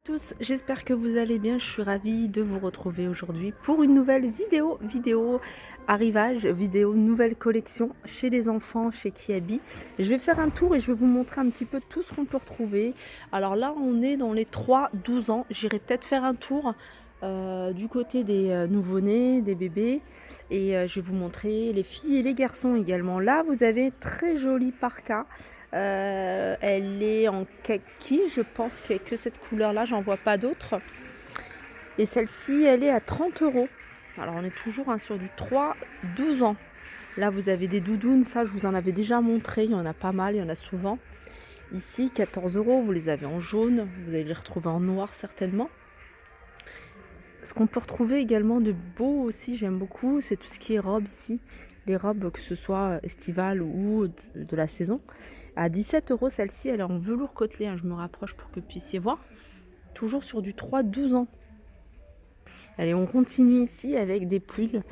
Tous, j'espère que vous allez bien. Je suis ravie de vous retrouver aujourd'hui pour une nouvelle vidéo arrivage, vidéo nouvelle collection chez les enfants, chez Kiabi. Je vais faire un tour et je vais vous montrer un petit peu tout ce qu'on peut retrouver. Alors là, on est dans les 3-12 ans. J'irai peut-être faire un tour du côté des nouveau-nés, des bébés. Et je vais vous montrer les filles et les garçons également. Là, vous avez très joli parka. Elle est en kaki, je pense qu'il n'y a que cette couleur-là, j'en vois pas d'autres. Et celle-ci, elle est à 30 euros. Alors on est toujours sur du 3-12 ans. Là, vous avez des doudounes, ça je vous en avais déjà montré, il y en a pas mal, il y en a souvent. Ici, 14 euros, vous les avez en jaune, vous allez les retrouver en noir certainement. Ce qu'on peut retrouver également de beau aussi, j'aime beaucoup, c'est tout ce qui est robes ici. Les robes, que ce soit estivales ou de la saison. À 17 euros, celle-ci, elle est en velours côtelé. Je me rapproche pour que vous puissiez voir. Toujours sur du 3-12 ans. Allez, on continue ici avec des pulls.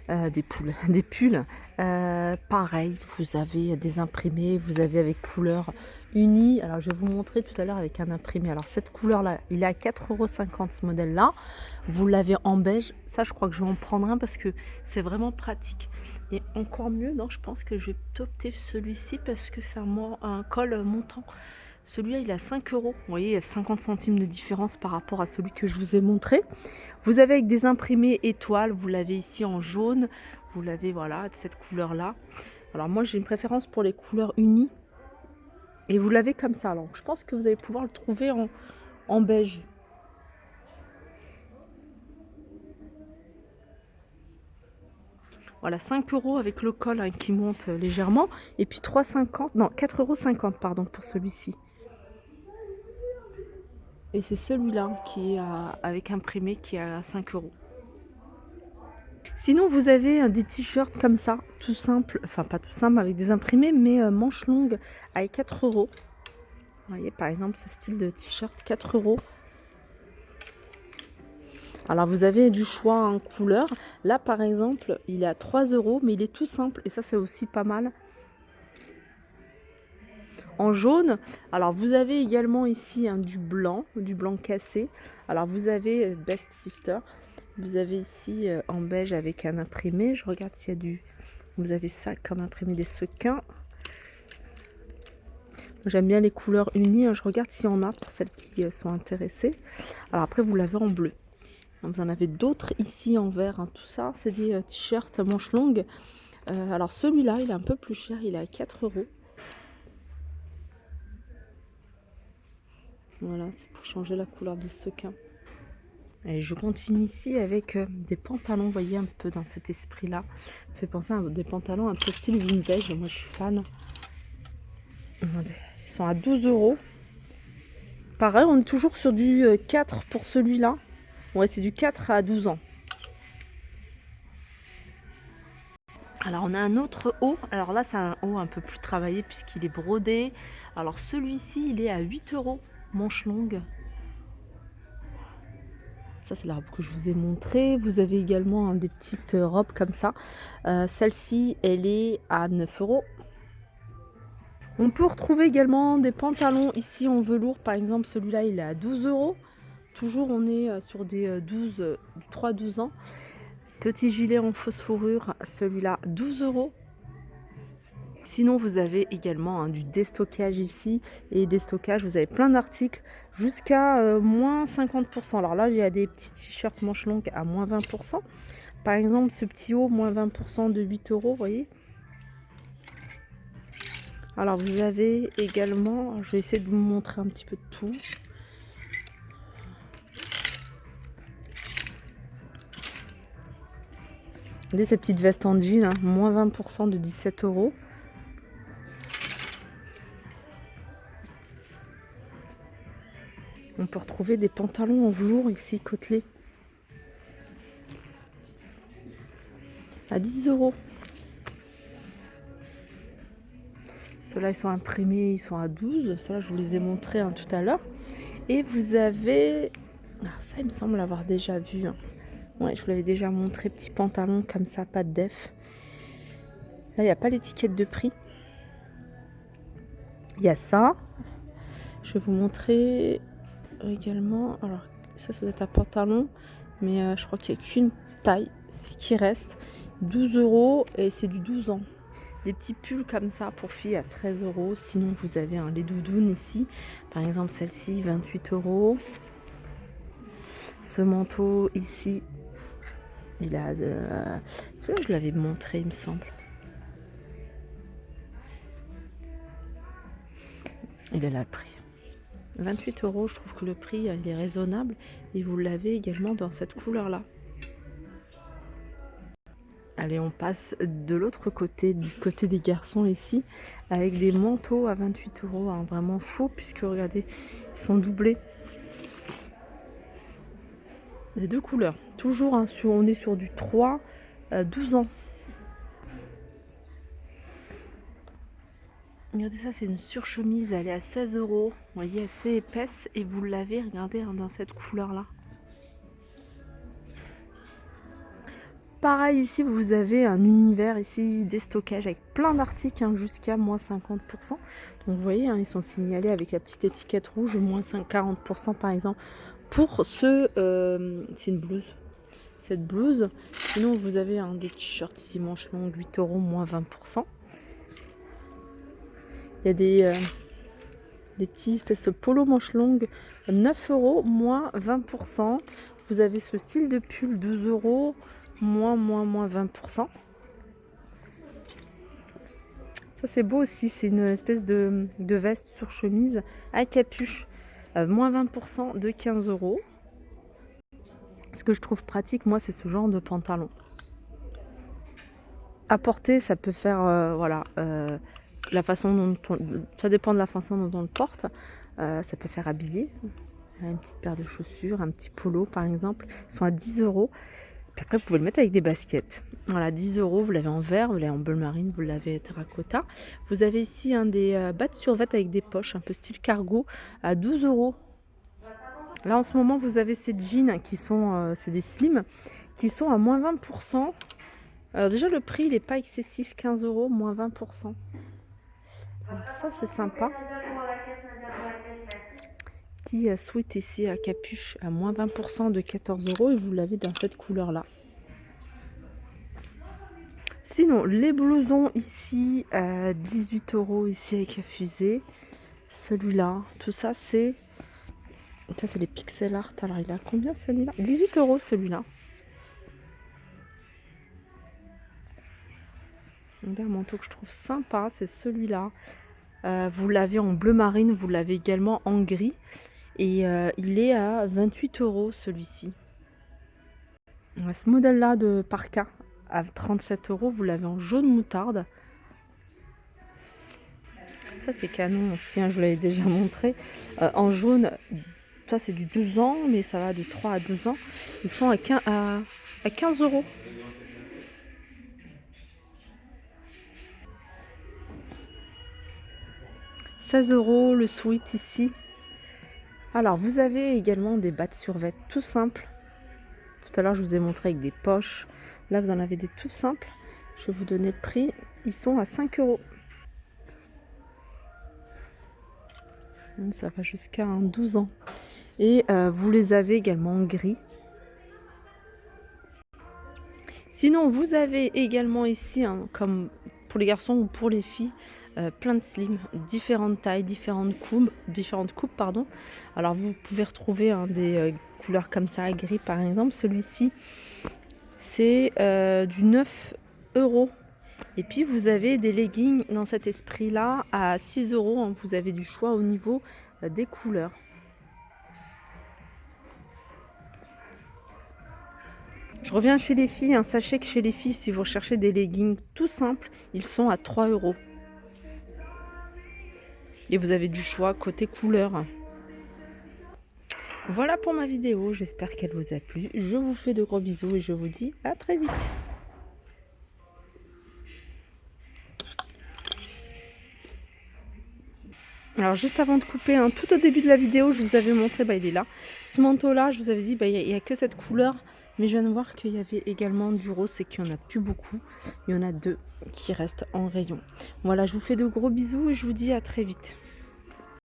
Des pulls. Pareil, vous avez des imprimés, vous avez avec couleur unie. Alors, je vais vous montrer tout à l'heure avec un imprimé. Alors, cette couleur-là, il est à 4,50 € ce modèle-là. Vous l'avez en beige. Ça, je crois que je vais en prendre un parce que c'est vraiment pratique. Et encore mieux, non, je pense que je vais opter celui-ci parce que c'est un col montant. Celui-là, il est à 5 euros. Vous voyez, il y a 50 centimes de différence par rapport à celui que je vous ai montré. Vous avez avec des imprimés étoiles. Vous l'avez ici en jaune. Vous l'avez, voilà, de cette couleur-là. Alors moi, j'ai une préférence pour les couleurs unies. Et vous l'avez comme ça. Alors, je pense que vous allez pouvoir le trouver en beige. Voilà, 5 euros avec le col qui monte légèrement. Et puis 3,50, non, 4,50 € pardon, pour celui-ci. Et c'est celui-là qui est avec imprimé qui est à 5 euros. Sinon, vous avez des t-shirts comme ça, tout simple, enfin pas tout simple avec des imprimés, mais manches longues avec 4 euros. Vous voyez, par exemple, ce style de t-shirt, 4 euros. Alors, vous avez du choix en couleur. Là, par exemple, il est à 3 euros, mais il est tout simple. Et ça, c'est aussi pas mal. En jaune, alors vous avez également ici du blanc cassé. Alors, vous avez Best Sister. Vous avez ici en beige avec un imprimé. Je regarde s'il y a du... Vous avez ça comme imprimé des sequins. J'aime bien les couleurs unies. Je regarde s'il y en a pour celles qui sont intéressées. Alors après, vous l'avez en bleu. Vous en avez d'autres ici en vert. Tout ça, c'est des t-shirts manches longues. Alors celui-là, il est un peu plus cher. Il est à 4 euros. Voilà, c'est pour changer la couleur de sequin. Et je continue ici avec des pantalons, vous voyez, un peu dans cet esprit-là. Ça fait penser à des pantalons un peu style vintage. Moi, je suis fan. Regardez, ils sont à 12 euros. Pareil, on est toujours sur du 4 pour celui-là. Ouais, c'est du 4 à 12 ans. Alors, on a un autre haut. Alors là, c'est un haut un peu plus travaillé puisqu'il est brodé. Alors, celui-ci, il est à 8 euros, manche longue. Ça, c'est la robe que je vous ai montrée. Vous avez également des petites robes comme ça. Celle-ci, elle est à 9 euros. On peut retrouver également des pantalons ici en velours. Par exemple, celui-là, il est à 12 euros. Toujours, on est sur des 3-12 ans. Petit gilet en fausse fourrure, celui-là, 12 euros. Sinon, vous avez également du déstockage ici. Et déstockage, vous avez plein d'articles jusqu'à moins 50%. Alors là, il y a des petits t-shirts manches longues à moins 20%. Par exemple, ce petit haut, moins 20% de 8 euros, vous voyez. Alors, vous avez également, je vais essayer de vous montrer un petit peu de tout. Regardez ces petites vestes en jean, moins 20% de 17 euros. On peut retrouver des pantalons en velours ici, côtelés. À 10 euros. Ceux-là, ils sont imprimés, ils sont à 12. Ceux-là, je vous les ai montrés tout à l'heure. Et vous avez... Ah, ça, il me semble l'avoir déjà vu. Ouais, je vous l'avais déjà montré. Petit pantalon comme ça, pas de def. Là, il n'y a pas l'étiquette de prix. Il y a ça. Je vais vous montrer également. Alors ça doit être un pantalon, mais je crois qu'il n'y a qu'une taille qui reste. 12 € et c'est du 12 ans. Des petits pulls comme ça pour filles à 13 €. Sinon vous avez les doudounes ici. Par exemple celle-ci 28 €. Ce manteau ici, il a... celui-là je l'avais montré il me semble. Il est là le prix. 28 €, je trouve que le prix il est raisonnable. Et vous l'avez également dans cette couleur-là. Allez, on passe de l'autre côté, du côté des garçons ici, avec des manteaux à 28 €, hein, vraiment faux, puisque regardez, ils sont doublés. Les deux couleurs, toujours, hein, on est sur du 3 à 12 ans. Regardez ça, c'est une surchemise, elle est à 16 €. Vous voyez, assez épaisse, et vous l'avez, regardez, hein, dans cette couleur-là. Pareil ici, vous avez un univers ici des stockages avec plein d'articles, hein, jusqu'à moins 50%. Donc vous voyez, hein, ils sont signalés avec la petite étiquette rouge, moins 40% par exemple. Pour ce, c'est une blouse. Cette blouse. Sinon vous avez des t-shirts ici manches longues, 8 €, moins 20%. Il y a des petits espèces de polo manches longues, 9 €, moins 20%. Vous avez ce style de pull, 12 €. Moins 20%. Ça c'est beau aussi, c'est une espèce de veste sur chemise à capuche, moins 20% de 15 €. Ce que je trouve pratique, moi, c'est ce genre de pantalon. À porter, ça peut faire, voilà, la façon dont ça dépend de la façon dont on le porte. Ça peut faire habiller, une petite paire de chaussures, un petit polo par exemple, ils sont à 10 €. Après, vous pouvez le mettre avec des baskets. Voilà, 10 €, vous l'avez en vert, vous l'avez en bleu marine, vous l'avez terracotta. Vous avez ici des bas de survêt avec des poches, un peu style cargo, à 12 €. Là, en ce moment, vous avez ces jeans qui sont, c'est des slims, qui sont à moins 20%. Alors déjà, le prix, il n'est pas excessif, 15 €, moins 20%. Alors ça, c'est sympa. Petit sweat ici à capuche à moins 20% de 14 € et vous l'avez dans cette couleur là. Sinon les blousons ici à 18 € ici avec la fusée. Celui-là, tout ça c'est les pixel art. Alors il a combien celui-là? 18 € celui-là. Un manteau que je trouve sympa, c'est celui-là. Vous l'avez en bleu marine, vous l'avez également en gris. Et il est à 28 € celui-ci. Ce modèle-là de parka à 37 €, vous l'avez en jaune moutarde. Ça c'est canon aussi, hein, je vous l'avais déjà montré. En jaune, ça c'est du 12 ans, mais ça va de 3 à 12 ans. Ils sont à 15 €. « 16 € le sweat ici. Alors, vous avez également des bas de survêt tout simples. Tout à l'heure, je vous ai montré avec des poches. Là, vous en avez des tout simples. Je vais vous donner le prix. Ils sont à 5 €. Ça va jusqu'à 12 ans. Et vous les avez également en gris. Sinon, vous avez également ici, hein, comme pour les garçons ou pour les filles, plein de slims, différentes tailles, différentes coupes, pardon. Alors vous pouvez retrouver des couleurs comme ça, gris par exemple. Celui-ci, c'est du 9 €. Et puis vous avez des leggings dans cet esprit-là à 6 €. Hein. Vous avez du choix au niveau des couleurs. Je reviens chez les filles, hein. Sachez que chez les filles, si vous recherchez des leggings tout simples, ils sont à 3 €. Et vous avez du choix côté couleur. Voilà pour ma vidéo, j'espère qu'elle vous a plu. Je vous fais de gros bisous et je vous dis à très vite. Alors juste avant de couper, hein, tout au début de la vidéo, je vous avais montré, il est là. Ce manteau-là, je vous avais dit, il n'y a que cette couleur. Mais je viens de voir qu'il y avait également du rose, c'est qu'il n'y en a plus beaucoup. Il y en a 2 qui restent en rayon. Voilà, je vous fais de gros bisous et je vous dis à très vite.